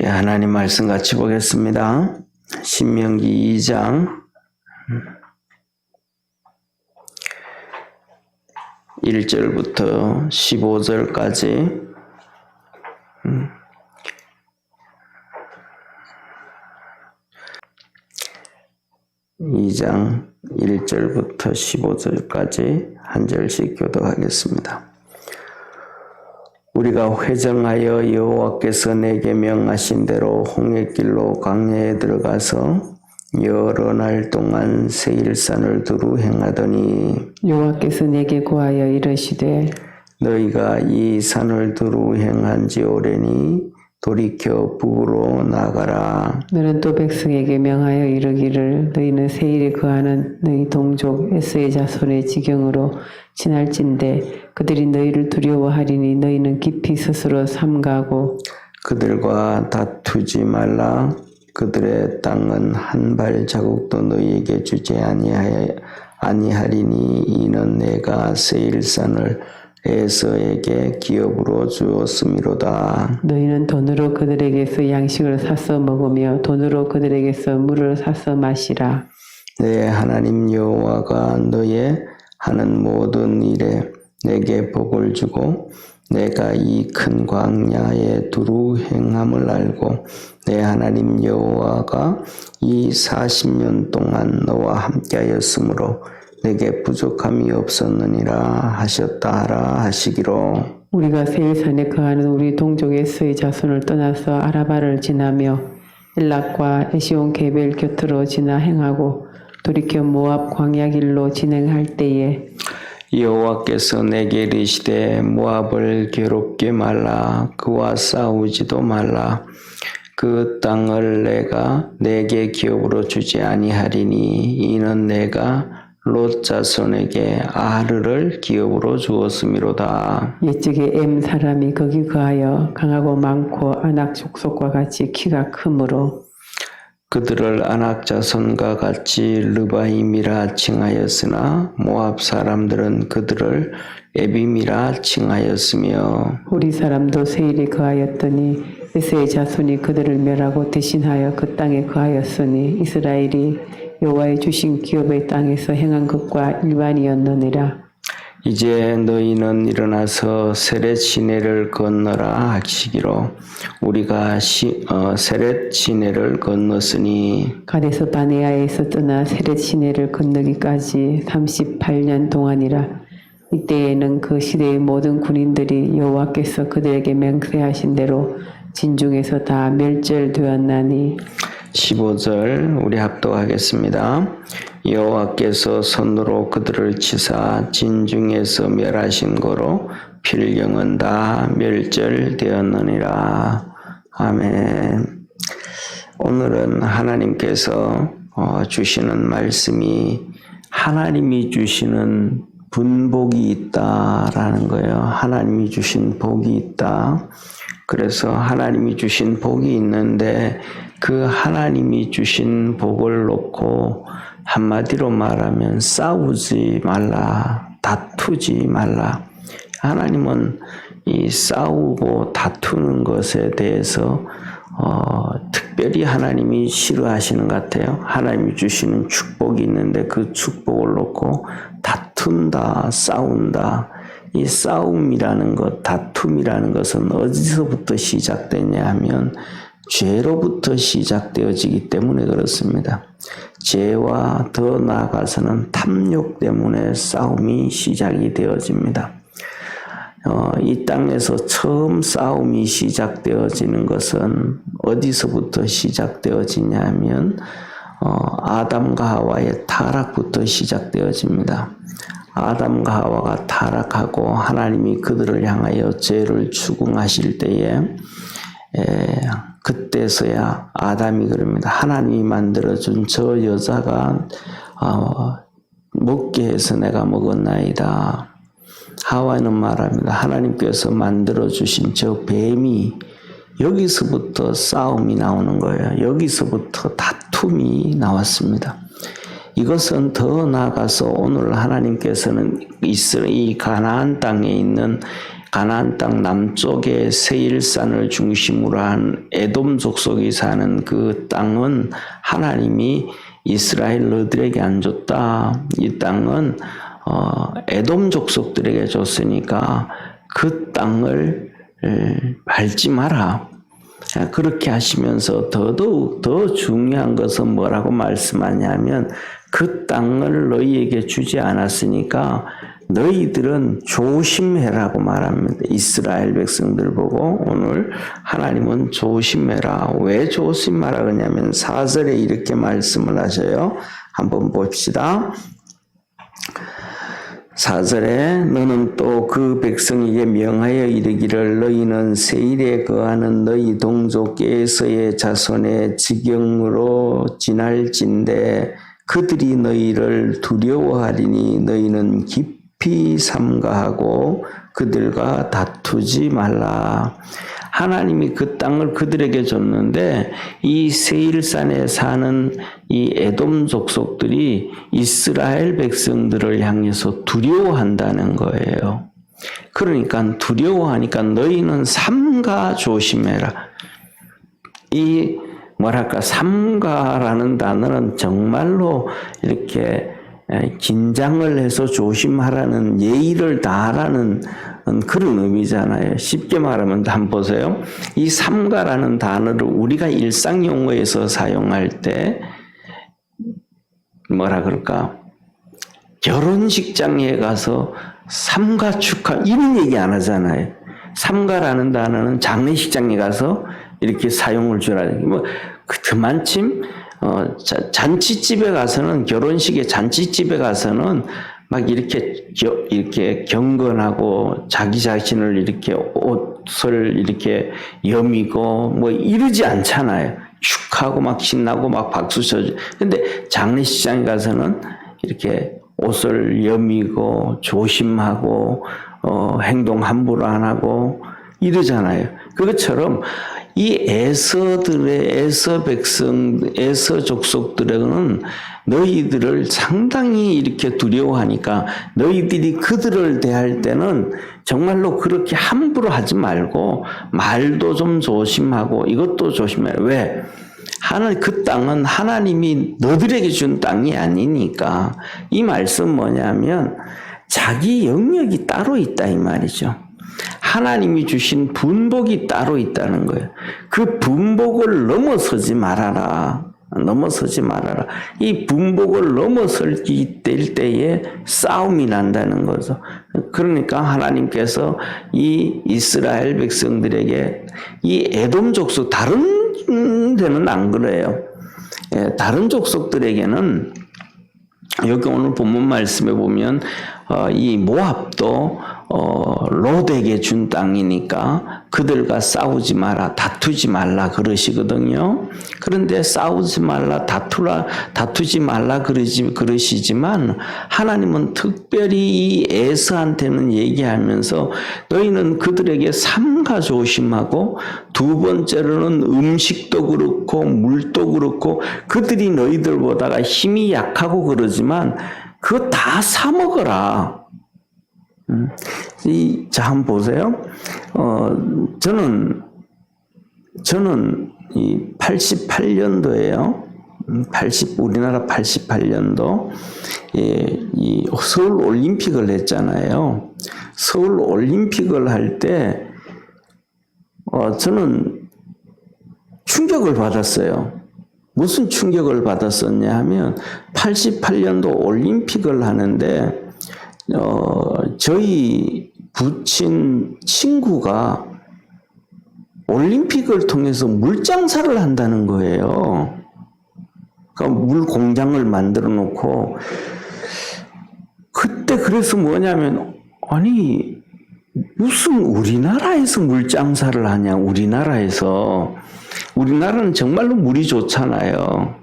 우리 하나님 말씀 같이 보겠습니다. 신명기 2장 1절부터 15절까지 2장 1절부터 15절까지 한 절씩 교독하겠습니다. 우리가 회정하여 여호와께서 내게 명하신 대로 홍해길로 광야에 들어가서 여러 날 동안 세일산을 두루 행하더니 여호와께서 내게 고하여 이르시되 너희가 이 산을 두루 행한 지 오래니 돌이켜 북으로 나가라. 너는 또 백성에게 명하여 이르기를 너희는 세일에 거하는 너희 동족 에스의 자손의 지경으로 지날진대 그들이 너희를 두려워하리니 너희는 깊이 스스로 삼가고 그들과 다투지 말라. 그들의 땅은 한 발 자국도 너희에게 주지 아니하리니 이는 내가 세일산을 에서에게 기업으로 주었음이로다. 너희는 돈으로 그들에게서 양식을 사서 먹으며 돈으로 그들에게서 물을 사서 마시라. 내 하나님 여호와가 너의 하는 모든 일에 내게 복을 주고 내가 이 큰 광야에 두루 행함을 알고 내 하나님 여호와가 이 40년 동안 너와 함께하였으므로 내게 부족함이 없었느니라 하셨다 하라 하시기로. 우리가 세일산에 거하는 우리 동족 에스의 자손을 떠나서 아라바를 지나며 엘락과 에시온 게벨 곁으로 지나 행하고 돌이켜 모압 광야길로 진행할 때에 여호와께서 내게 이르시되 모압을 괴롭게 말라. 그와 싸우지도 말라. 그 땅을 내가 내게 기업으로 주지 아니하리니 이는 내가 롯 자손에게 아르를 기업으로 주었음이로다. 옛적에 엠 사람이 거기 거하여 강하고 많고 아낙 족속과 같이 키가 크므로 그들을 아낙 자손과 같이 르바임이라 칭하였으나 모압 사람들은 그들을 에빔이라 칭하였으며 우리 사람도 세일에 거하였더니 에스의 자손이 그들을 멸하고 대신하여 그 땅에 거하였으니 이스라엘이 여호와의 주신 기업의 땅에서 행한 것과 일반이었느니라. 이제 너희는 일어나서 세렛 시내를 건너라 하시기로. 우리가 세렛 시내를 건넜으니 가데스 바네아에서 떠나 세렛 시내를 건너기까지 38년 동안이라. 이때에는 그 시대의 모든 군인들이 여호와께서 그들에게 맹세하신 대로 진중에서 다 멸절되었나니 15절 우리 합독하겠습니다. 여호와께서 손으로 그들을 치사 진중에서 멸하신 거로 필경은 다 멸절되었느니라. 아멘. 오늘은 하나님께서 주시는 말씀이 하나님이 주시는 분복이 있다라는 거예요. 하나님이 주신 복이 있다. 그래서 하나님이 주신 복이 있는데 그 하나님이 주신 복을 놓고 한마디로 말하면 싸우지 말라, 다투지 말라. 하나님은 이 싸우고 다투는 것에 대해서 특별히 하나님이 싫어하시는 것 같아요. 하나님이 주시는 축복이 있는데 그 축복을 놓고 다툰다, 싸운다. 이 싸움이라는 것, 다툼이라는 것은 어디서부터 시작되냐 하면 죄로부터 시작되어지기 때문에 그렇습니다. 죄와 더 나아가서는 탐욕 때문에 싸움이 시작이 되어집니다. 이 땅에서 처음 싸움이 시작되어지는 것은 어디서부터 시작되어지냐 하면 아담과 하와의 타락부터 시작되어집니다. 아담과 하와가 타락하고 하나님이 그들을 향하여 죄를 추궁하실 때에 그때서야 아담이 그럽니다. 하나님이 만들어준 저 여자가 먹게 해서 내가 먹었나이다. 하와는 말합니다. 하나님께서 만들어주신 저 뱀이 여기서부터 싸움이 나오는 거예요. 여기서부터 다툼이 나왔습니다. 이것은 더 나아가서 오늘 하나님께서는 이 가나안 땅에 있는 가나안 땅 남쪽에 세일산을 중심으로 한 에돔 족속이 사는 그 땅은 하나님이 이스라엘 너희들에게 안 줬다. 이 땅은 에돔 족속들에게 줬으니까 그 땅을 밟지 마라. 그렇게 하시면서 더더욱 더 중요한 것은 뭐라고 말씀하냐면 그 땅을 너희에게 주지 않았으니까 너희들은 조심해라고 말합니다. 이스라엘 백성들 보고 오늘 하나님은 조심해라. 왜 조심하라 그러냐면 4절에 이렇게 말씀을 하셔요. 한번 봅시다. 4절에 너는 또 그 백성에게 명하여 이르기를 너희는 세일에 거하는 너희 동족 에서의 자손의 지경으로 지날진대 그들이 너희를 두려워하리니 너희는 깊이 삼가하고 그들과 다투지 말라. 하나님이 그 땅을 그들에게 줬는데 이 세일산에 사는 이 에돔 족속들이 이스라엘 백성들을 향해서 두려워한다는 거예요. 그러니까 두려워하니까 너희는 삼가 조심해라. 이 뭐랄까 삼가라는 단어는 정말로 이렇게 긴장을 해서 조심하라는 예의를 다하라는 그런 의미잖아요. 쉽게 말하면 한번 보세요. 이 삼가라는 단어를 우리가 일상 용어에서 사용할 때 뭐라 그럴까? 결혼식장에 가서 삼가 축하 이런 얘기 안 하잖아요. 삼가라는 단어는 장례식장에 가서 이렇게 사용을 주라. 뭐 그만침 잔치집에 가서는 결혼식의 잔치집에 가서는 막 이렇게 경건하고 자기 자신을 이렇게 옷을 이렇게 여미고 뭐 이러지 않잖아요. 축하하고 막 신나고 막 박수 쳐주. 근데 장례식장에 가서는 이렇게 옷을 여미고 조심하고 행동 함부로 안 하고 이러잖아요. 그것처럼 이 에서 백성, 에서 족속들에게는 너희들을 상당히 이렇게 두려워하니까 너희들이 그들을 대할 때는 정말로 그렇게 함부로 하지 말고 말도 좀 조심하고 이것도 조심해. 왜? 그 땅은 하나님이 너들에게 준 땅이 아니니까. 이 말씀 뭐냐면 자기 영역이 따로 있다 이 말이죠. 하나님이 주신 분복이 따로 있다는 거예요. 그 분복을 넘어서지 말아라. 넘어서지 말아라. 이 분복을 넘어설 때에 싸움이 난다는 거죠. 그러니까 하나님께서 이 이스라엘 백성들에게 이 에돔 족속 다른 데는 안 그래요. 다른 족속들에게는 여기 오늘 본문 말씀에 보면 이 모압도 롯에게 준 땅이니까 그들과 싸우지 마라, 다투지 말라 그러시거든요. 그런데 싸우지 말라, 다투지 말라 그러시지만 하나님은 특별히 이 에서한테는 얘기하면서 너희는 그들에게 삼가 조심하고 두 번째로는 음식도 그렇고 물도 그렇고 그들이 너희들보다가 힘이 약하고 그러지만 그거 다 사 먹어라. 자, 한번 보세요. 저는 이 88년도에요. 우리나라 88년도, 이 서울 올림픽을 했잖아요. 서울 올림픽을 할 때, 저는 충격을 받았어요. 무슨 충격을 받았었냐 하면 88년도 올림픽을 하는데 저희 부친 친구가 올림픽을 통해서 물장사를 한다는 거예요. 그러니까 물 공장을 만들어 놓고 그때 그래서 뭐냐면 아니 무슨 우리나라에서 물장사를 하냐. 우리나라는 정말로 물이 좋잖아요.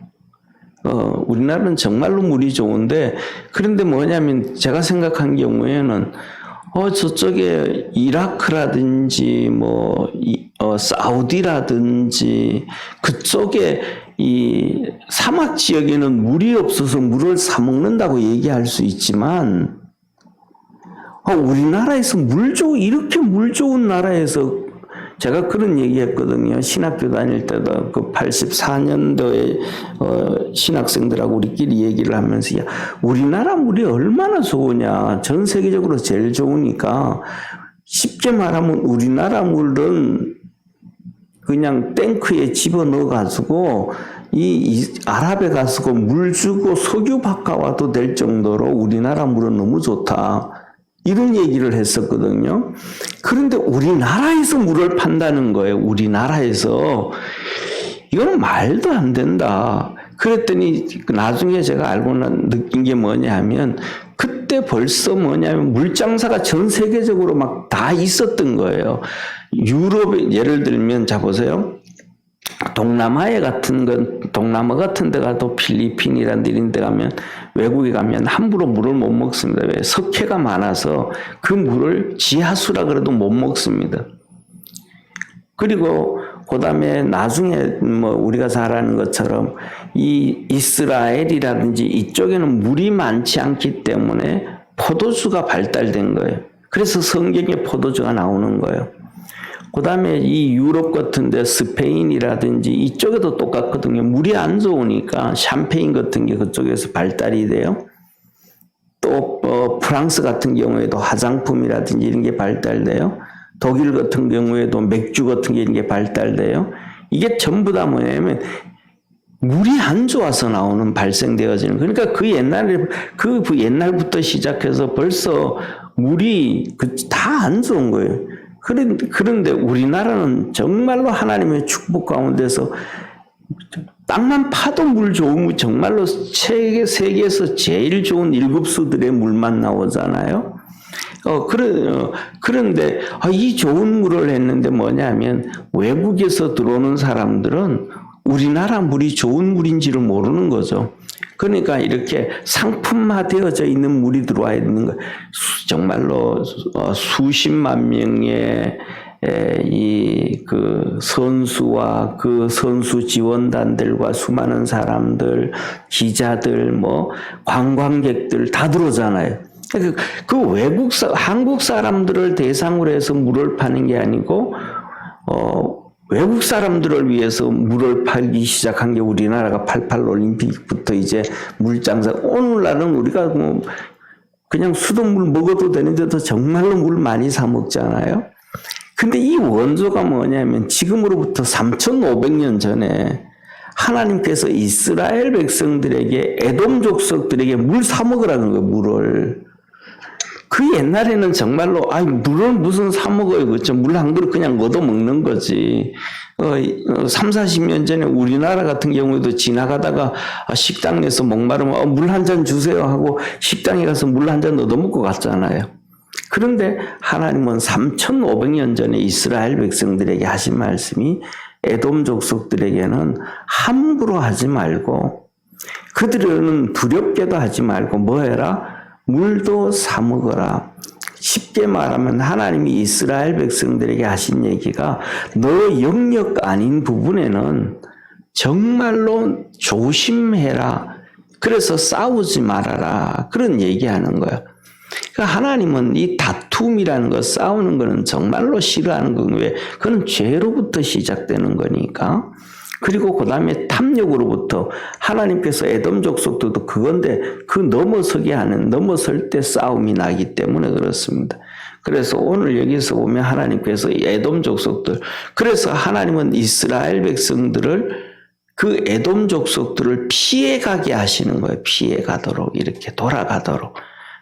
우리나라는 정말로 물이 좋은데, 그런데 뭐냐면, 제가 생각한 경우에는, 저쪽에 이라크라든지, 사우디라든지, 그쪽에 이 사막 지역에는 물이 없어서 물을 사먹는다고 얘기할 수 있지만, 우리나라에서 이렇게 물 좋은 나라에서 제가 그런 얘기 했거든요. 신학교 다닐 때도 그 84년도에 신학생들하고 우리끼리 얘기를 하면서 야, 우리나라 물이 얼마나 좋으냐. 전 세계적으로 제일 좋으니까 쉽게 말하면 우리나라 물은 그냥 탱크에 집어넣어가지고 이 아랍에 가서 물 주고 석유 바꿔와도 될 정도로 우리나라 물은 너무 좋다. 이런 얘기를 했었거든요. 그런데 우리나라에서 물을 판다는 거예요. 우리나라에서. 이거는 말도 안 된다. 그랬더니 나중에 제가 알고 느낀 게 뭐냐 하면 그때 벌써 뭐냐면 물장사가 전 세계적으로 막 다 있었던 거예요. 유럽에 예를 들면 자 보세요. 동남아 같은 데 가도 필리핀이란 이런 데 가면 외국에 가면 함부로 물을 못 먹습니다. 왜? 석회가 많아서 그 물을 지하수라 그래도 못 먹습니다. 그리고 그다음에 나중에 뭐 우리가 잘 아는 것처럼 이 이스라엘이라든지 이쪽에는 물이 많지 않기 때문에 포도주가 발달된 거예요. 그래서 성경에 포도주가 나오는 거예요. 그 다음에 이 유럽 같은 데 스페인이라든지 이쪽에도 똑같거든요. 물이 안 좋으니까 샴페인 같은 게 그쪽에서 발달이 돼요. 또 프랑스 같은 경우에도 화장품이라든지 이런 게 발달돼요. 독일 같은 경우에도 맥주 같은 게 이런 게 발달돼요. 이게 전부 다 뭐냐면 물이 안 좋아서 발생되어지는. 그러니까 그 옛날부터 시작해서 벌써 물이 다 안 좋은 거예요. 그런데 우리나라는 정말로 하나님의 축복 가운데서 땅만 파도 물 좋은 정말로 세계에서 제일 좋은 7수들의 물만 나오잖아요. 그런데 이 좋은 물을 했는데 뭐냐면 외국에서 들어오는 사람들은 우리나라 물이 좋은 물인지를 모르는 거죠. 그러니까 이렇게 상품화되어져 있는 물이 들어와 있는 거 정말로 수십만 명의 그 선수와 그 선수 지원단들과 수많은 사람들, 기자들, 뭐 관광객들 다 들어오잖아요. 한국 사람들을 대상으로 해서 물을 파는 게 아니고 외국 사람들을 위해서 물을 팔기 시작한 게 우리나라가 88 올림픽부터 이제 물장사. 오늘날은 우리가 뭐 그냥 수돗물 먹어도 되는데도 정말로 물 많이 사 먹잖아요. 근데 이 원조가 뭐냐면 지금으로부터 3,500년 전에 하나님께서 이스라엘 백성들에게 에돔 족속들에게 물 사 먹으라는 거예요. 물을. 그 옛날에는 정말로 물을 무슨 사 먹어요. 그렇죠? 물 한 그릇 그냥 얻어 먹는 거지. 3, 40년 전에 우리나라 같은 경우에도 지나가다가 식당 내서 목마르면 물 한 잔 주세요 하고 식당에 가서 물 한 잔 얻어 먹고 갔잖아요. 그런데 하나님은 3,500년 전에 이스라엘 백성들에게 하신 말씀이 에돔 족속들에게는 함부로 하지 말고 그들은 두렵게도 하지 말고 뭐 해라? 물도 사 먹어라. 쉽게 말하면 하나님이 이스라엘 백성들에게 하신 얘기가 너 영역 아닌 부분에는 정말로 조심해라. 그래서 싸우지 말아라. 그런 얘기하는 거예요. 그러니까 하나님은 이 다툼이라는 거, 싸우는 거는 정말로 싫어하는 거예요. 왜? 그건 죄로부터 시작되는 거니까. 그리고 그 다음에 탐욕으로부터 하나님께서 에돔 족속들도 그건데 넘어설 때 싸움이 나기 때문에 그렇습니다. 그래서 오늘 여기서 보면 하나님께서 에돔 족속들, 그래서 하나님은 이스라엘 백성들을 그 에돔 족속들을 피해가게 하시는 거예요. 피해가도록, 이렇게 돌아가도록.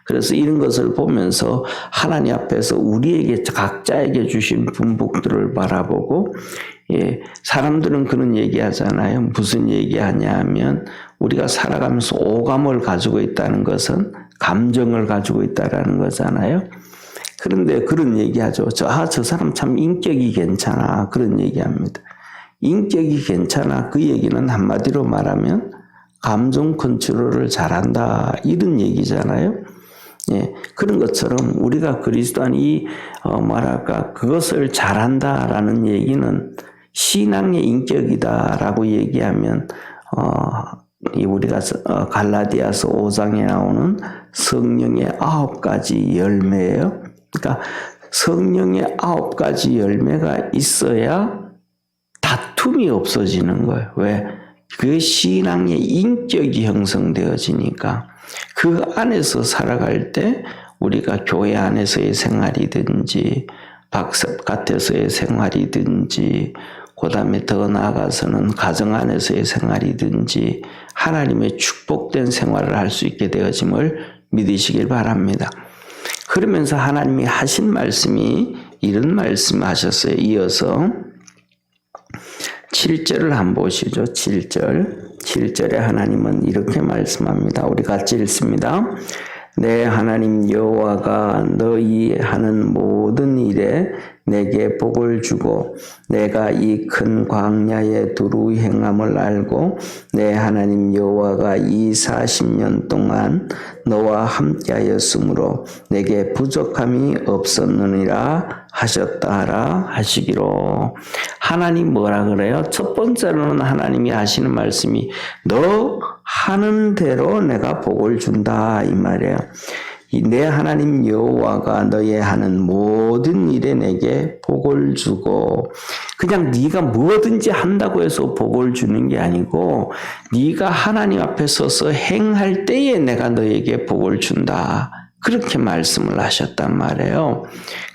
그래서 이런 것을 보면서 하나님 앞에서 우리에게 각자에게 주신 분복들을 바라보고 사람들은 그런 얘기 하잖아요. 무슨 얘기 하냐면 우리가 살아가면서 오감을 가지고 있다는 것은 감정을 가지고 있다는 거잖아요. 그런데 그런 얘기 하죠. 저 사람 참 인격이 괜찮아. 그런 얘기 합니다. 인격이 괜찮아. 그 얘기는 한마디로 말하면 감정 컨트롤을 잘한다. 이런 얘기잖아요. 그런 것처럼 우리가 그리스도 안에 그것을 잘한다라는 얘기는 신앙의 인격이다라고 얘기하면 우리가 갈라디아서 5장에 나오는 성령의 9가지 열매예요. 그러니까 성령의 9가지 열매가 있어야 다툼이 없어지는 거예요. 왜? 그 신앙의 인격이 형성되어지니까 그 안에서 살아갈 때 우리가 교회 안에서의 생활이든지 바깥에서의 생활이든지 그 다음에 더 나아가서는 가정 안에서의 생활이든지 하나님의 축복된 생활을 할 수 있게 되어짐을 믿으시길 바랍니다. 그러면서 하나님이 하신 말씀이 이런 말씀 하셨어요. 이어서 7절을 한번 보시죠. 7절에 하나님은 이렇게 말씀합니다. 우리 같이 읽습니다. 내 하나님 여호와가 너희 하는 모든 일에 내게 복을 주고 내가 이 큰 광야에 두루 행함을 알고 내 하나님 여호와가 이 40년 동안 너와 함께하였으므로 내게 부족함이 없었느니라 하셨다라 하시기로. 하나님 뭐라 그래요? 첫 번째로는 하나님이 하시는 말씀이 너 하는 대로 내가 복을 준다 이 말이에요. 내 하나님 여호와가 너의 하는 모든 일에 내게 복을 주고, 그냥 네가 뭐든지 한다고 해서 복을 주는 게 아니고 네가 하나님 앞에 서서 행할 때에 내가 너에게 복을 준다. 그렇게 말씀을 하셨단 말이에요.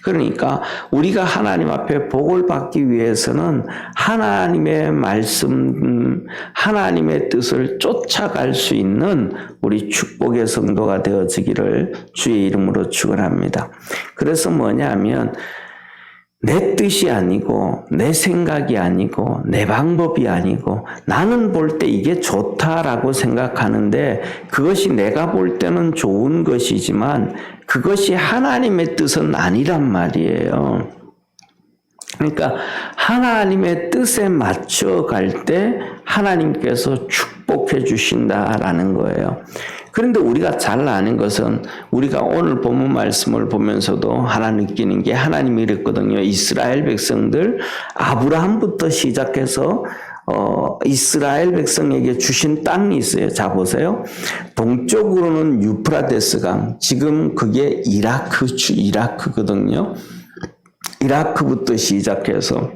그러니까 우리가 하나님 앞에 복을 받기 위해서는 하나님의 말씀, 하나님의 뜻을 쫓아갈 수 있는 우리 축복의 성도가 되어지기를 주의 이름으로 축원합니다. 그래서 뭐냐면 내 뜻이 아니고 내 생각이 아니고 내 방법이 아니고 나는 볼 때 이게 좋다라고 생각하는데 그것이 내가 볼 때는 좋은 것이지만 그것이 하나님의 뜻은 아니란 말이에요. 그러니까 하나님의 뜻에 맞춰 갈 때 하나님께서 축복해 주신다라는 거예요. 그런데 우리가 잘 아는 것은 우리가 오늘 본문 말씀을 보면서도 하나 느끼는 게 하나님이 이랬거든요. 이스라엘 백성들 아브라함부터 시작해서 이스라엘 백성에게 주신 땅이 있어요. 자 보세요. 동쪽으로는 유프라데스 강, 지금 그게 이라크거든요. 이라크부터 시작해서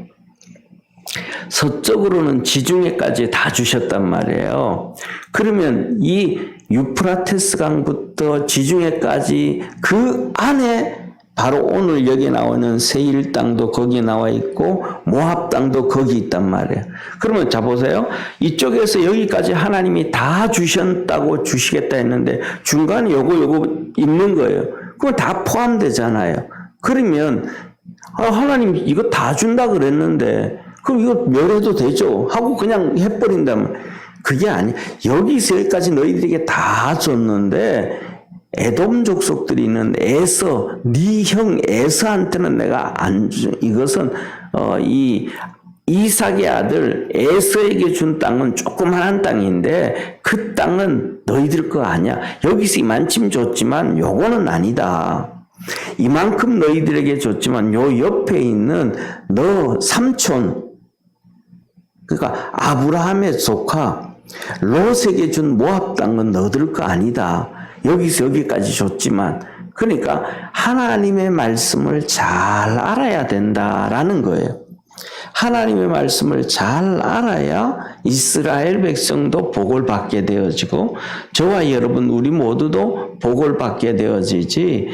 서쪽으로는 지중해까지 다 주셨단 말이에요. 그러면 이 유프라테스 강부터 지중해까지 그 안에 바로 오늘 여기 나오는 세일 땅도 거기 나와 있고 모압 땅도 거기 있단 말이에요. 그러면 자 보세요. 이쪽에서 여기까지 하나님이 다 주셨다고 주시겠다 했는데 중간에 요거 있는 거예요. 그거 다 포함되잖아요. 그러면 하나님 이거 다 준다 그랬는데 그럼 이거 멸해도 되죠 하고 그냥 해버린다면 그게 아니야. 여기서 여기까지 너희들에게 다 줬는데 에돔 족속들이 있는 에서, 네 형 에서한테는 내가 안 주. 이것은 이 이삭의 아들 에서에게 준 땅은 조그만한 땅인데 그 땅은 너희들 거 아니야. 여기서 이만큼 줬지만 요거는 아니다. 이만큼 너희들에게 줬지만 요 옆에 있는 너 삼촌, 그러니까 아브라함의 조카 롯에게 준 모압 땅은 너희들 거 아니다. 여기서 여기까지 줬지만, 그러니까 하나님의 말씀을 잘 알아야 된다라는 거예요. 하나님의 말씀을 잘 알아야 이스라엘 백성도 복을 받게 되어지고 저와 여러분 우리 모두도 복을 받게 되어지지,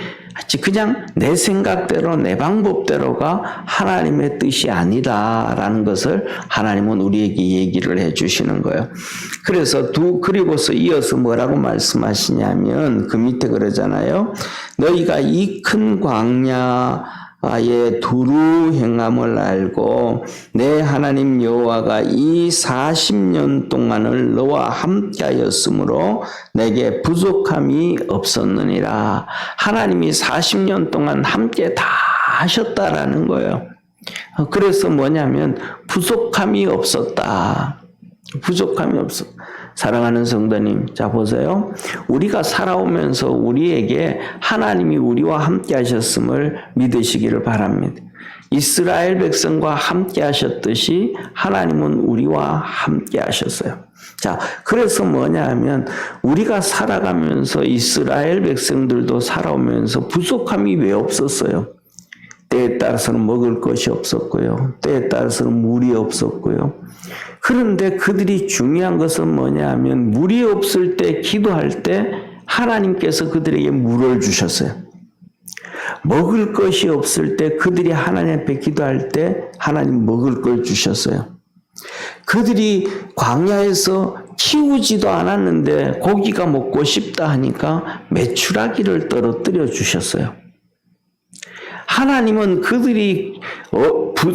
그냥 내 생각대로 내 방법대로가 하나님의 뜻이 아니다라는 것을 하나님은 우리에게 얘기를 해주시는 거예요. 그래서 그리고서 이어서 뭐라고 말씀하시냐면 그 밑에 그러잖아요. 너희가 이 큰 광야에 두루 행함을 알고 내 하나님 여호와가 이 40년 동안을 너와 함께하였으므로 내게 부족함이 없었느니라. 하나님이 40년 동안 함께 다 하셨다라는 거예요. 그래서 뭐냐면 부족함이 없었다. 부족함이 없어. 사랑하는 성도님, 자 보세요. 우리가 살아오면서 우리에게 하나님이 우리와 함께 하셨음을 믿으시기를 바랍니다. 이스라엘 백성과 함께 하셨듯이 하나님은 우리와 함께 하셨어요. 자, 그래서 뭐냐 하면 우리가 살아가면서 이스라엘 백성들도 살아오면서 부족함이 왜 없었어요? 때에 따라서는 먹을 것이 없었고요. 때에 따라서는 물이 없었고요. 그런데 그들이 중요한 것은 뭐냐 하면 물이 없을 때 기도할 때 하나님께서 그들에게 물을 주셨어요. 먹을 것이 없을 때 그들이 하나님 앞에 기도할 때 하나님 먹을 걸 주셨어요. 그들이 광야에서 키우지도 않았는데 고기가 먹고 싶다 하니까 메추라기를 떨어뜨려 주셨어요. 하나님은 그들이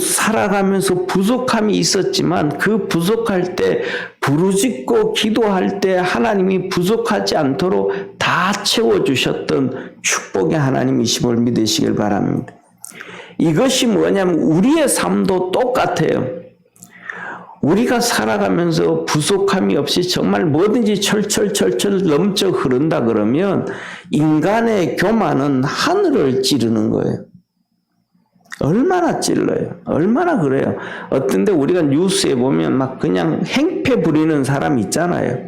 살아가면서 부족함이 있었지만 그 부족할 때 부르짖고 기도할 때 하나님이 부족하지 않도록 다 채워주셨던 축복의 하나님이심을 믿으시길 바랍니다. 이것이 뭐냐면 우리의 삶도 똑같아요. 우리가 살아가면서 부족함이 없이 정말 뭐든지 철철철철 넘쳐 흐른다 그러면 인간의 교만은 하늘을 찌르는 거예요. 얼마나 찔러요. 얼마나 그래요. 어떤데 우리가 뉴스에 보면 막 그냥 행패 부리는 사람 있잖아요.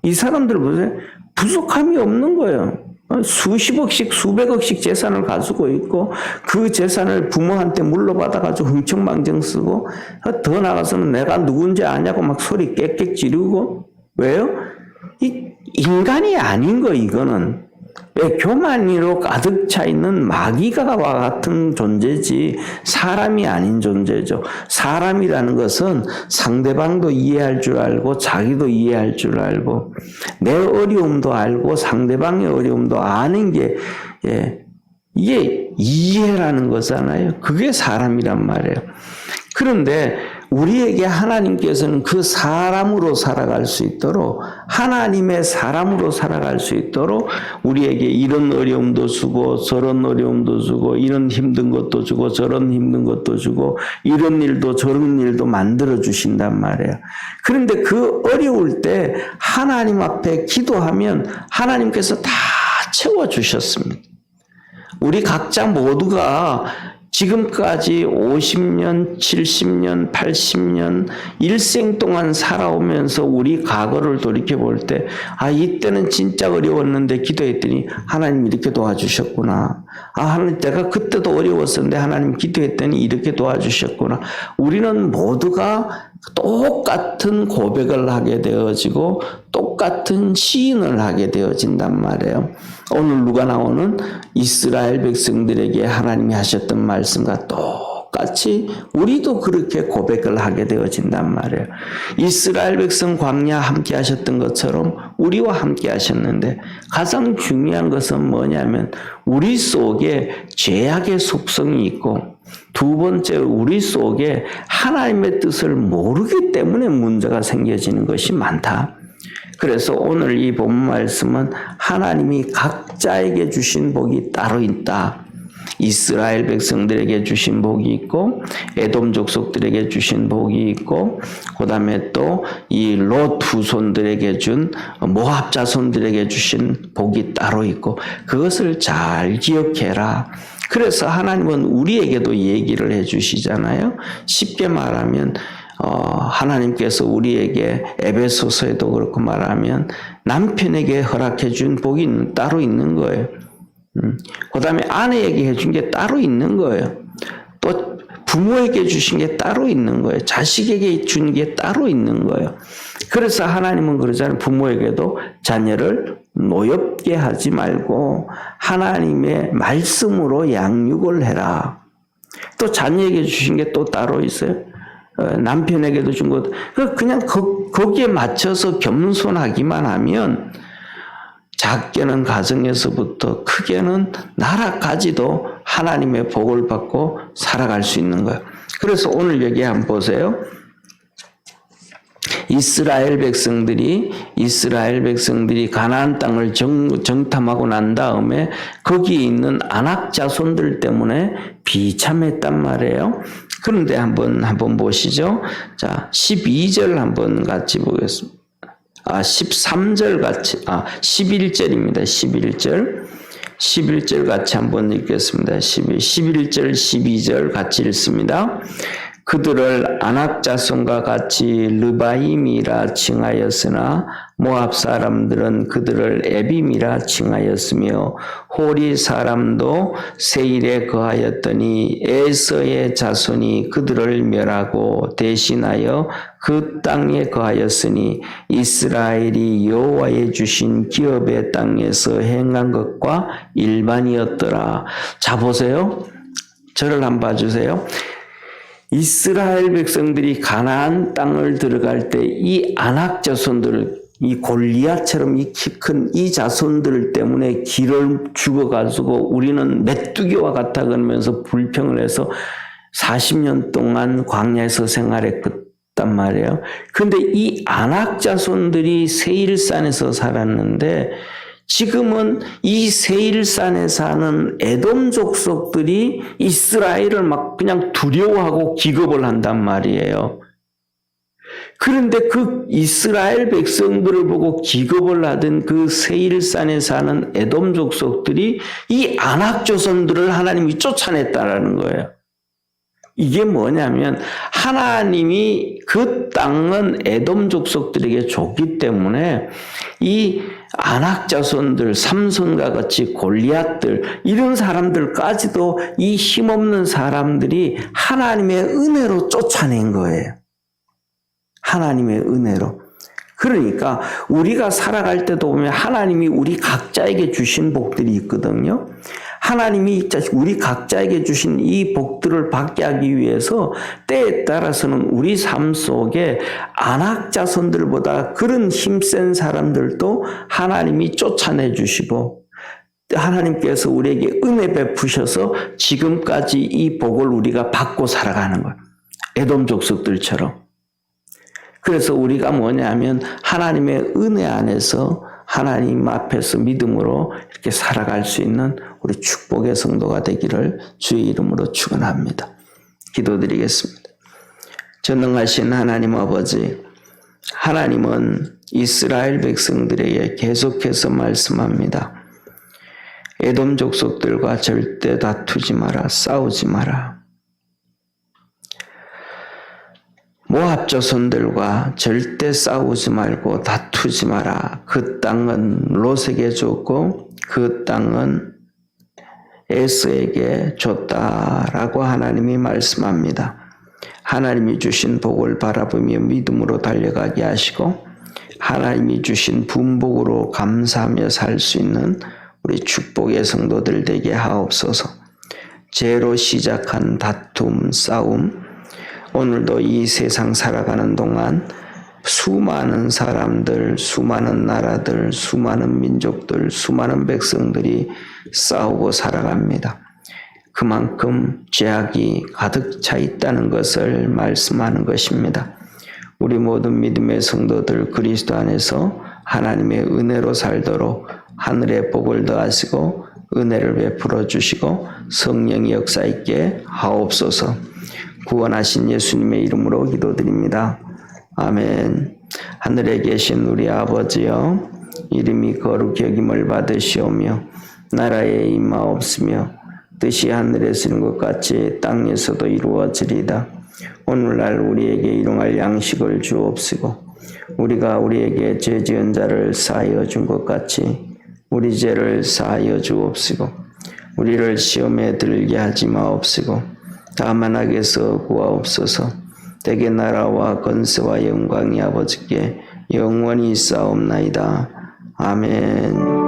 이 사람들 보세요. 부족함이 없는 거예요. 수십억씩 수백억씩 재산을 가지고 있고 그 재산을 부모한테 물러받아가지고 흥청망청 쓰고 더 나가서는 내가 누군지 아냐고 막 소리 깨깨 지르고 왜요? 이 인간이 아닌 거 이거는. 왜 교만으로 가득 차 있는 마귀가와 같은 존재지 사람이 아닌 존재죠. 사람이라는 것은 상대방도 이해할 줄 알고 자기도 이해할 줄 알고 내 어려움도 알고 상대방의 어려움도 아는 게 이게 이해라는 거잖아요. 그게 사람이란 말이에요. 그런데 우리에게 하나님께서는 그 사람으로 살아갈 수 있도록 하나님의 사람으로 살아갈 수 있도록 우리에게 이런 어려움도 주고 저런 어려움도 주고 이런 힘든 것도 주고 저런 힘든 것도 주고 이런 일도 저런 일도 만들어 주신단 말이에요. 그런데 그 어려울 때 하나님 앞에 기도하면 하나님께서 다 채워주셨습니다. 우리 각자 모두가 지금까지 50년, 70년, 80년 일생 동안 살아오면서 우리 과거를 돌이켜볼 때 이때는 진짜 어려웠는데 기도했더니 하나님 이렇게 도와주셨구나. 하나님 내가 그때도 어려웠었는데 하나님 기도했더니 이렇게 도와주셨구나. 우리는 모두가 똑같은 고백을 하게 되어지고 똑같은 시인을 하게 되어진단 말이에요. 오늘 누가 나오는 이스라엘 백성들에게 하나님이 하셨던 말씀과 똑같이 우리도 그렇게 고백을 하게 되어진단 말이에요. 이스라엘 백성 광야 함께 하셨던 것처럼 우리와 함께 하셨는데 가장 중요한 것은 뭐냐면 우리 속에 죄악의 속성이 있고 두 번째 우리 속에 하나님의 뜻을 모르기 때문에 문제가 생겨지는 것이 많다. 그래서 오늘 이 본문 말씀은 하나님이 각자에게 주신 복이 따로 있다. 이스라엘 백성들에게 주신 복이 있고 에돔 족속들에게 주신 복이 있고 그 다음에 또 이 롯 후손들에게 준 모압 자손들에게 주신 복이 따로 있고 그것을 잘 기억해라. 그래서 하나님은 우리에게도 얘기를 해주시잖아요. 쉽게 말하면 하나님께서 우리에게 에베소서에도 그렇고 말하면 남편에게 허락해 준 복이 따로 있는 거예요. 그 다음에 아내에게 해준 게 따로 있는 거예요. 또 부모에게 주신 게 따로 있는 거예요. 자식에게 준 게 따로 있는 거예요. 그래서 하나님은 그러잖아요. 부모에게도 자녀를 노엽게 하지 말고 하나님의 말씀으로 양육을 해라. 또 자녀에게 주신 게 또 따로 있어요. 남편에게도 준 것, 그냥 거기에 맞춰서 겸손하기만 하면 작게는 가정에서부터 크게는 나라까지도 하나님의 복을 받고 살아갈 수 있는 거예요. 그래서 오늘 여기 한번 보세요. 이스라엘 백성들이 가나안 땅을 정탐하고 난 다음에 거기에 있는 아낙 자손들 때문에 비참했단 말이에요. 그런데 한번 보시죠. 자, 12절 한번 같이 보겠습니다. 13절 같이 11절입니다. 11절 같이 한번 읽겠습니다. 11절 12절 같이 읽습니다. 그들을 아낙 자손과 같이 르바임이라 칭하였으나 모압 사람들은 그들을 에빔이라 칭하였으며 호리 사람도 세일에 거하였더니 에서의 자손이 그들을 멸하고 대신하여 그 땅에 거하였으니 이스라엘이 여호와의 주신 기업의 땅에서 행한 것과 일반이었더라. 자, 보세요. 저를 한번 봐주세요. 이스라엘 백성들이 가나안 땅을 들어갈 때 이 아낙 자손들, 이 골리앗처럼 이 키 큰 이 자손들 때문에 길을 죽어가지고 우리는 메뚜기와 같아 그러면서 불평을 해서 40년 동안 광야에서 생활했단 말이에요. 그런데 이 아낙 자손들이 세일산에서 살았는데 지금은 이 세일산에 사는 에돔 족속들이 이스라엘을 막 그냥 두려워하고 기겁을 한단 말이에요. 그런데 그 이스라엘 백성들을 보고 기겁을 하던 그 세일산에 사는 에돔 족속들이 이 아낙 자손들을 하나님이 쫓아냈다라는 거예요. 이게 뭐냐면 하나님이 그 땅은 에돔 족속들에게 줬기 때문에 이 아낙 자손들, 삼손과 같이 골리앗들 이런 사람들까지도 이 힘없는 사람들이 하나님의 은혜로 쫓아낸 거예요. 하나님의 은혜로. 그러니까 우리가 살아갈 때도 보면 하나님이 우리 각자에게 주신 복들이 있거든요. 하나님이 우리 각자에게 주신 이 복들을 받게 하기 위해서 때에 따라서는 우리 삶 속에 아낙 자손들보다 그런 힘센 사람들도 하나님이 쫓아내 주시고 하나님께서 우리에게 은혜 베푸셔서 지금까지 이 복을 우리가 받고 살아가는 거예요. 에돔 족속들처럼. 그래서 우리가 뭐냐면 하나님의 은혜 안에서 하나님 앞에서 믿음으로 이렇게 살아갈 수 있는 우리 축복의 성도가 되기를 주의 이름으로 축원합니다. 기도드리겠습니다. 전능하신 하나님 아버지, 하나님은 이스라엘 백성들에게 계속해서 말씀합니다. 에돔 족속들과 절대 다투지 마라, 싸우지 마라. 모압 자손들과 절대 싸우지 말고 다투지 마라. 그 땅은 롯에게 줬고 그 땅은 에서에게 줬다라고 하나님이 말씀합니다. 하나님이 주신 복을 바라보며 믿음으로 달려가게 하시고 하나님이 주신 분복으로 감사하며 살 수 있는 우리 축복의 성도들 되게 하옵소서. 죄로 시작한 다툼, 싸움, 오늘도 이 세상 살아가는 동안 수많은 사람들, 수많은 나라들, 수많은 민족들, 수많은 백성들이 싸우고 살아갑니다. 그만큼 죄악이 가득 차 있다는 것을 말씀하는 것입니다. 우리 모든 믿음의 성도들 그리스도 안에서 하나님의 은혜로 살도록 하늘의 복을 더하시고 은혜를 베풀어 주시고 성령의 역사 있게 하옵소서. 구원하신 예수님의 이름으로 기도드립니다. 아멘. 하늘에 계신 우리 아버지여, 이름이 거룩히 여김을 받으시오며 나라에 임하옵시며 뜻이 하늘에서 이룬 것 같이 땅에서도 이루어지리다. 오늘날 우리에게 일용할 양식을 주옵시고 우리가 우리에게 죄 지은 자를 사하여 준 것 같이 우리 죄를 사하여 주옵시고 우리를 시험에 들게 하지 마옵시고 다만 악에서 구하옵소서. 대개 나라와 권세와 영광이 아버지께 영원히 있사옵나이다. 아멘.